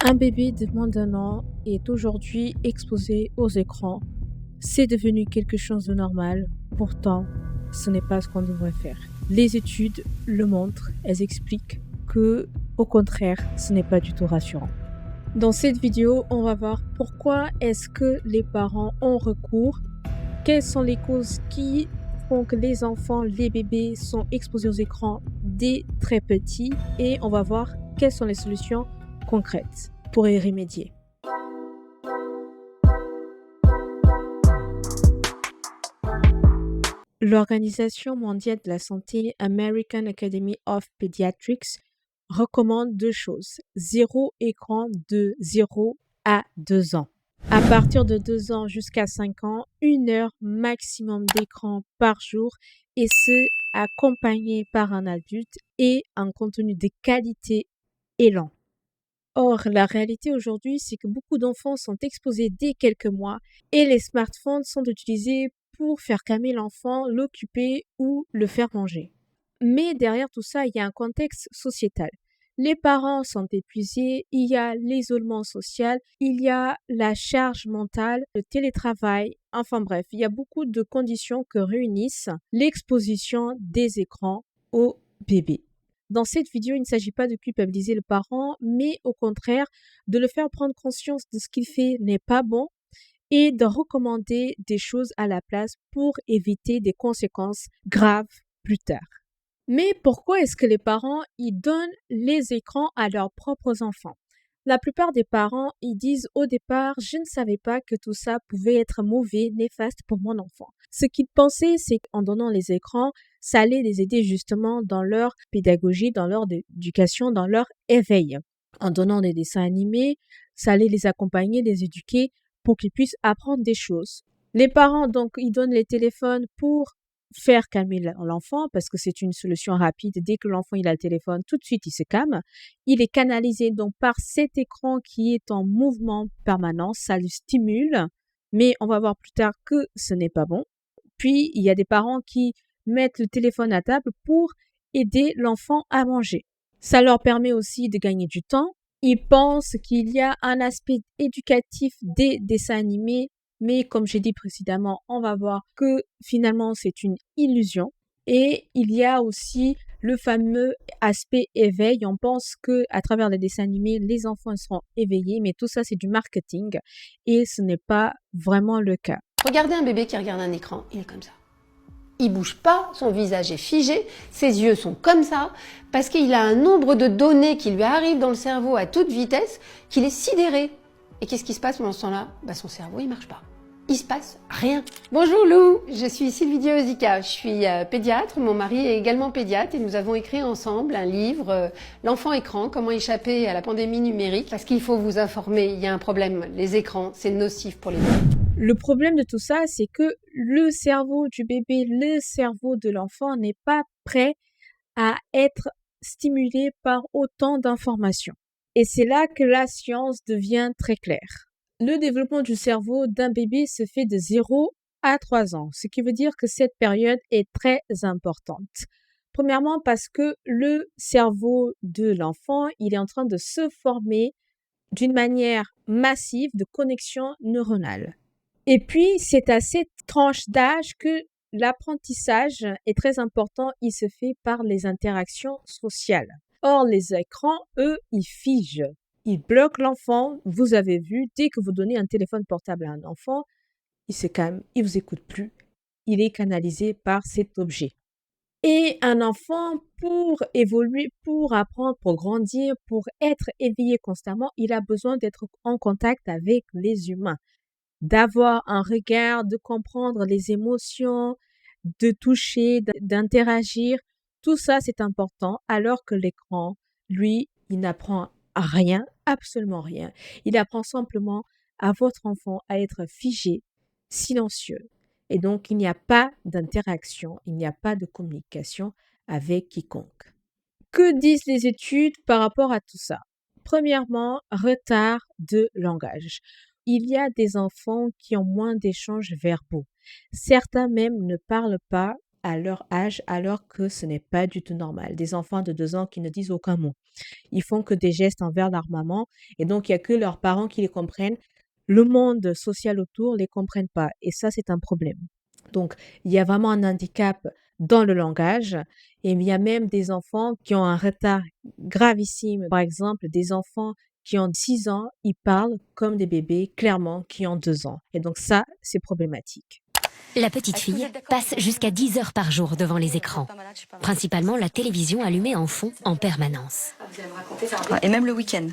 Un bébé de moins d'un an est aujourd'hui exposé aux écrans. C'est devenu quelque chose de normal. Pourtant, ce n'est pas ce qu'on devrait faire. Les études le montrent, elles expliquent que, au contraire, ce n'est pas du tout rassurant. Dans cette vidéo, on va voir pourquoi est-ce que les parents ont recours, quelles sont les causes qui font que les enfants, les bébés sont exposés aux écrans dès très petits et on va voir quelles sont les solutions concrètes pour y remédier. L'Organisation mondiale de la santé, American Academy of Pediatrics, recommande deux choses. 0 écran de 0 à 2 ans. À partir de 2 ans jusqu'à 5 ans, 1 heure maximum d'écran par jour et ce, accompagné par un adulte et un contenu de qualité et lent. Or, la réalité aujourd'hui, c'est que beaucoup d'enfants sont exposés dès quelques mois et les smartphones sont utilisés pour faire calmer l'enfant, l'occuper ou le faire manger. Mais derrière tout ça, il y a un contexte sociétal. Les parents sont épuisés, il y a l'isolement social, il y a la charge mentale, le télétravail, enfin bref, il y a beaucoup de conditions que réunissent l'exposition des écrans aux bébés. Dans cette vidéo, il ne s'agit pas de culpabiliser le parent, mais au contraire, de le faire prendre conscience de ce qu'il fait n'est pas bon et de recommander des choses à la place pour éviter des conséquences graves plus tard. Mais pourquoi est-ce que les parents y donnent les écrans à leurs propres enfants? La plupart des parents, ils disent au départ, je ne savais pas que tout ça pouvait être mauvais, néfaste pour mon enfant. Ce qu'ils pensaient, c'est qu'en donnant les écrans, ça allait les aider justement dans leur pédagogie, dans leur éducation, dans leur éveil. En donnant des dessins animés, ça allait les accompagner, les éduquer pour qu'ils puissent apprendre des choses. Les parents, donc, ils donnent les téléphones pour faire calmer l'enfant parce que c'est une solution rapide. Dès que l'enfant il a le téléphone, tout de suite il se calme. Il est canalisé donc par cet écran qui est en mouvement permanent. Ça le stimule, mais on va voir plus tard que ce n'est pas bon. Puis il y a des parents qui mettent le téléphone à table pour aider l'enfant à manger. Ça leur permet aussi de gagner du temps. Ils pensent qu'il y a un aspect éducatif des dessins animés, mais comme j'ai dit précédemment, on va voir que finalement c'est une illusion. Et il y a aussi le fameux aspect éveil. On pense que à travers les dessins animés, les enfants seront éveillés, mais tout ça c'est du marketing et ce n'est pas vraiment le cas. Regardez un bébé qui regarde un écran, il est comme ça. Il bouge pas, son visage est figé, ses yeux sont comme ça, parce qu'il a un nombre de données qui lui arrivent dans le cerveau à toute vitesse qu'il est sidéré. Et qu'est-ce qui se passe pendant ce temps-là? Son cerveau, il marche pas. Il se passe rien. Bonjour Lou, je suis Sylvie Diozika, je suis pédiatre, mon mari est également pédiatre et nous avons écrit ensemble un livre, L'enfant écran, comment échapper à la pandémie numérique. Parce qu'il faut vous informer, il y a un problème, les écrans, c'est nocif pour les bébés. Le problème de tout ça, c'est que le cerveau du bébé, le cerveau de l'enfant n'est pas prêt à être stimulé par autant d'informations. Et c'est là que la science devient très claire. Le développement du cerveau d'un bébé se fait de 0 à 3 ans, ce qui veut dire que cette période est très importante. Premièrement, parce que le cerveau de l'enfant, il est en train de se former d'une manière massive de connexion neuronale. Et puis, c'est à cette tranche d'âge que l'apprentissage est très important. Il se fait par les interactions sociales. Or, les écrans, eux, ils figent. Ils bloquent l'enfant. Vous avez vu, dès que vous donnez un téléphone portable à un enfant, il se calme, il vous écoute plus. Il est canalisé par cet objet. Et un enfant, pour évoluer, pour apprendre, pour grandir, pour être éveillé constamment, il a besoin d'être en contact avec les humains, d'avoir un regard, de comprendre les émotions, de toucher, d'interagir. Tout ça, c'est important, alors que l'écran, lui, il n'apprend rien, absolument rien. Il apprend simplement à votre enfant à être figé, silencieux. Et donc, il n'y a pas d'interaction, il n'y a pas de communication avec quiconque. Que disent les études par rapport à tout ça? Premièrement, retard de langage. Il y a des enfants qui ont moins d'échanges verbaux. Certains même ne parlent pas à leur âge, alors que ce n'est pas du tout normal. Des enfants de 2 ans qui ne disent aucun mot. Ils font que des gestes envers leur maman et donc il y a que leurs parents qui les comprennent. Le monde social autour les comprenne pas et ça, c'est un problème. Donc, il y a vraiment un handicap dans le langage et il y a même des enfants qui ont un retard gravissime. Par exemple, des enfants qui ont 6 ans, ils parlent comme des bébés, clairement, qui ont 2 ans. Et donc ça, c'est problématique. La petite fille passe jusqu'à 10 heures par jour devant les écrans, principalement la télévision allumée en fond en permanence. Et même le week-end.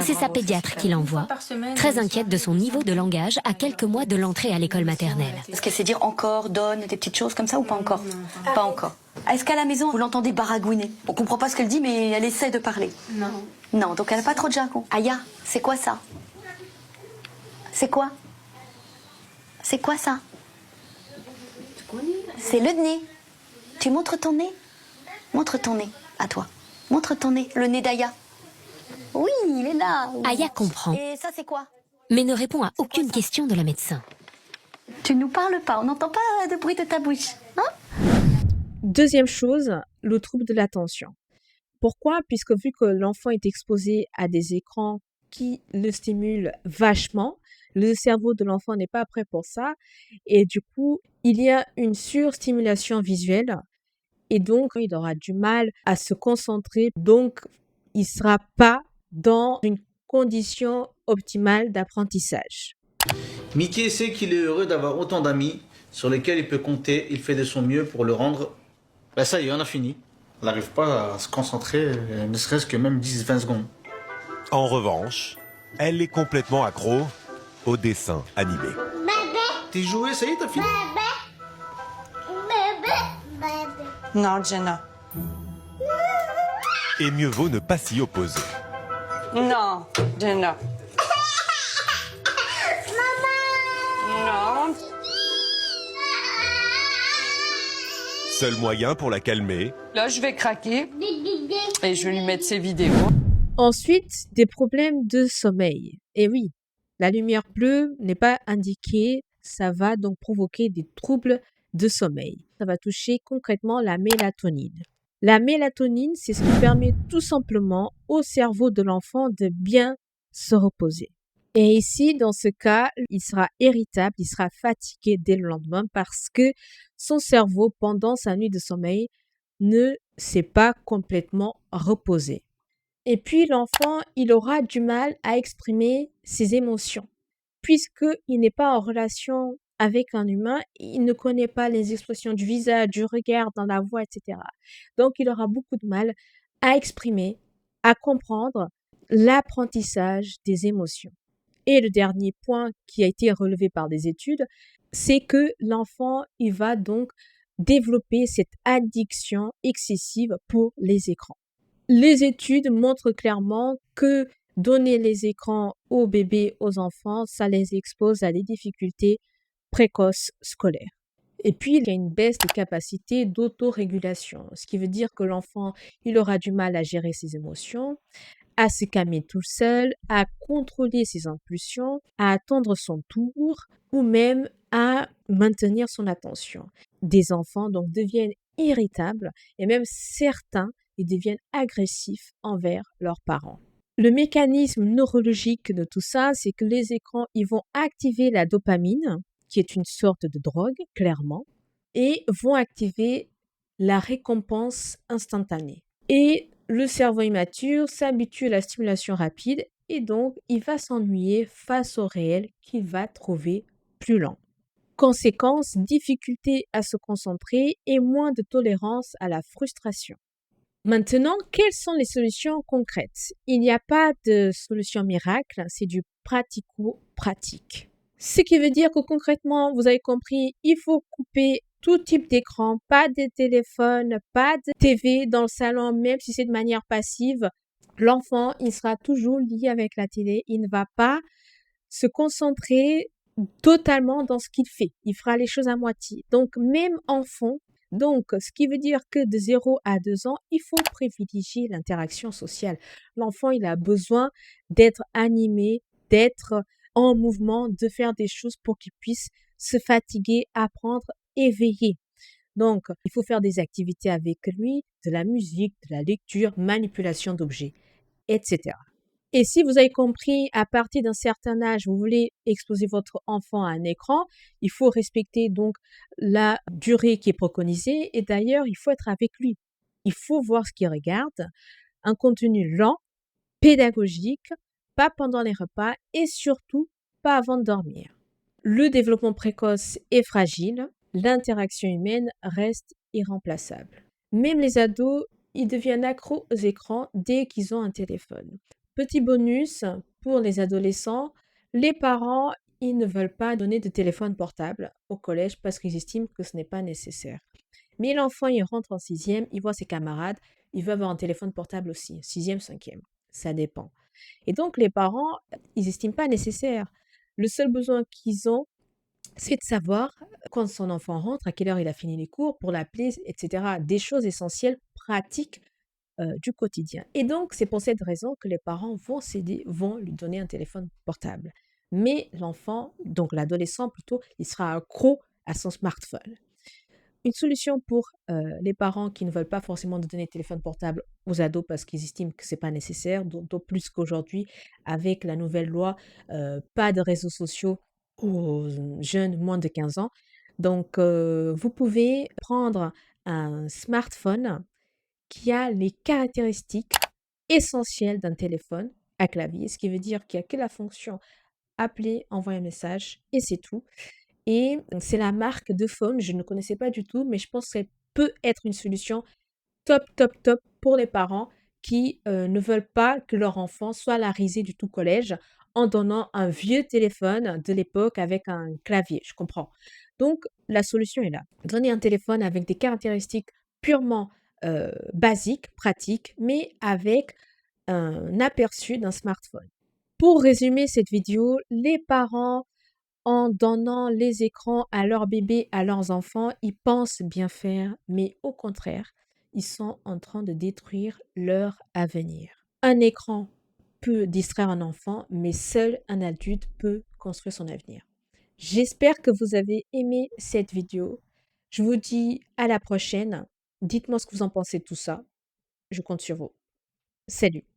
C'est sa pédiatre qui l'envoie, très inquiète de son niveau de langage à quelques mois de l'entrée à l'école maternelle. Est-ce qu'elle sait dire encore, donne, des petites choses comme ça ou pas encore? Pas encore. Est-ce qu'à la maison, vous l'entendez baragouiner? On comprend pas ce qu'elle dit, mais elle essaie de parler. Non. Non, donc elle n'a pas trop de jargon. Aya, c'est quoi ça? C'est quoi? C'est quoi ça? C'est le nez. Tu montres ton nez? Montre ton nez, à toi. Montre ton nez, le nez d'Aya. Oui, il est là. Aya comprend, Et ça, c'est quoi? mais ne répond à aucune question de la médecin. Tu nous parles pas, on n'entend pas de bruit de ta bouche. Hein? Deuxième chose, le trouble de l'attention. Pourquoi? Puisque vu que l'enfant est exposé à des écrans qui le stimulent vachement, le cerveau de l'enfant n'est pas prêt pour ça et du coup, il y a une surstimulation visuelle et donc il aura du mal à se concentrer, donc il sera pas dans une condition optimale d'apprentissage. Mickey sait qu'il est heureux d'avoir autant d'amis sur lesquels il peut compter. Il fait de son mieux pour le rendre. Ça y est, on a fini. Il n'arrive pas à se concentrer, ne serait-ce que même 10-20 secondes. En revanche, elle est complètement accro au dessin animé. T'es joué, ça y est, t'as fini? Non, Jenna. Et mieux vaut ne pas s'y opposer. Non, Jenna. Non. Seul moyen pour la calmer, Là, je vais craquer et je vais lui mettre ses vidéos. Ensuite, des problèmes de sommeil. Et oui, la lumière bleue n'est pas indiquée, ça va donc provoquer des troubles de sommeil. Ça va toucher concrètement la mélatonine. La mélatonine, c'est ce qui permet tout simplement au cerveau de l'enfant de bien se reposer. Et ici, dans ce cas, il sera irritable, il sera fatigué dès le lendemain parce que son cerveau, pendant sa nuit de sommeil, ne s'est pas complètement reposé. Et puis l'enfant, il aura du mal à exprimer ses émotions, puisqu'il n'est pas en relation avec un humain, il ne connaît pas les expressions du visage, du regard, dans la voix, etc. Donc il aura beaucoup de mal à exprimer, à comprendre l'apprentissage des émotions. Et le dernier point qui a été relevé par des études, c'est que l'enfant, il va donc développer cette addiction excessive pour les écrans. Les études montrent clairement que donner les écrans aux bébés, aux enfants, ça les expose à des difficultés précoces scolaires. Et puis, il y a une baisse des capacités d'autorégulation, ce qui veut dire que l'enfant, il aura du mal à gérer ses émotions, à se calmer tout seul, à contrôler ses impulsions, à attendre son tour ou même à maintenir son attention. Des enfants donc deviennent irritables et même certains ils deviennent agressifs envers leurs parents. Le mécanisme neurologique de tout ça, c'est que les écrans, ils vont activer la dopamine, qui est une sorte de drogue, clairement, et vont activer la récompense instantanée. Et le cerveau immature s'habitue à la stimulation rapide et donc il va s'ennuyer face au réel qu'il va trouver plus lent. Conséquence, difficulté à se concentrer et moins de tolérance à la frustration. Maintenant, quelles sont les solutions concrètes? Il n'y a pas de solution miracle, c'est du pratico-pratique. Ce qui veut dire que concrètement, vous avez compris, il faut couper tout type d'écran, pas de téléphone, pas de TV dans le salon, même si c'est de manière passive. L'enfant, il sera toujours lié avec la télé, il ne va pas se concentrer totalement dans ce qu'il fait. Il fera les choses à moitié. Donc, même enfant, donc, ce qui veut dire que de 0 à 2 ans, il faut privilégier l'interaction sociale. L'enfant, il a besoin d'être animé, d'être en mouvement, de faire des choses pour qu'il puisse se fatiguer, apprendre, éveiller. Donc, il faut faire des activités avec lui, de la musique, de la lecture, manipulation d'objets, etc. Et si vous avez compris, à partir d'un certain âge, vous voulez exposer votre enfant à un écran, il faut respecter donc la durée qui est préconisée et d'ailleurs, il faut être avec lui. Il faut voir ce qu'il regarde, un contenu lent, pédagogique, pas pendant les repas et surtout pas avant de dormir. Le développement précoce est fragile, l'interaction humaine reste irremplaçable. Même les ados, ils deviennent accros aux écrans dès qu'ils ont un téléphone. Petit bonus pour les adolescents, les parents, ils ne veulent pas donner de téléphone portable au collège parce qu'ils estiment que ce n'est pas nécessaire. Mais l'enfant, il rentre en sixième, il voit ses camarades, il veut avoir un téléphone portable aussi, sixième, cinquième, ça dépend. Et donc les parents, ils estiment pas nécessaire. Le seul besoin qu'ils ont, c'est de savoir quand son enfant rentre, à quelle heure il a fini les cours, pour l'appeler, etc. Des choses essentielles, pratiques du quotidien. Et donc, c'est pour cette raison que les parents vont lui donner un téléphone portable. Mais l'enfant, donc l'adolescent plutôt, il sera accro à son smartphone. Une solution pour les parents qui ne veulent pas forcément de donner de téléphone portable aux ados parce qu'ils estiment que c'est pas nécessaire, d'autant plus qu'aujourd'hui, avec la nouvelle loi, pas de réseaux sociaux aux jeunes moins de 15 ans. Donc, vous pouvez prendre un smartphone qui a les caractéristiques essentielles d'un téléphone à clavier, ce qui veut dire qu'il n'y a que la fonction appeler, envoyer un message et c'est tout. Et c'est la marque de phone, je ne connaissais pas du tout, mais je pense que ça peut être une solution top, top, top pour les parents qui ne veulent pas que leur enfant soit la risée du tout collège en donnant un vieux téléphone de l'époque avec un clavier, je comprends. Donc, la solution est là. Donner un téléphone avec des caractéristiques purement basiques, pratiques, mais avec un aperçu d'un smartphone. Pour résumer cette vidéo, les parents en donnant les écrans à leurs bébés, à leurs enfants, ils pensent bien faire, mais au contraire, ils sont en train de détruire leur avenir. Un écran peut distraire un enfant, mais seul un adulte peut construire son avenir. J'espère que vous avez aimé cette vidéo. Je vous dis à la prochaine. Dites-moi ce que vous en pensez de tout ça. Je compte sur vous. Salut!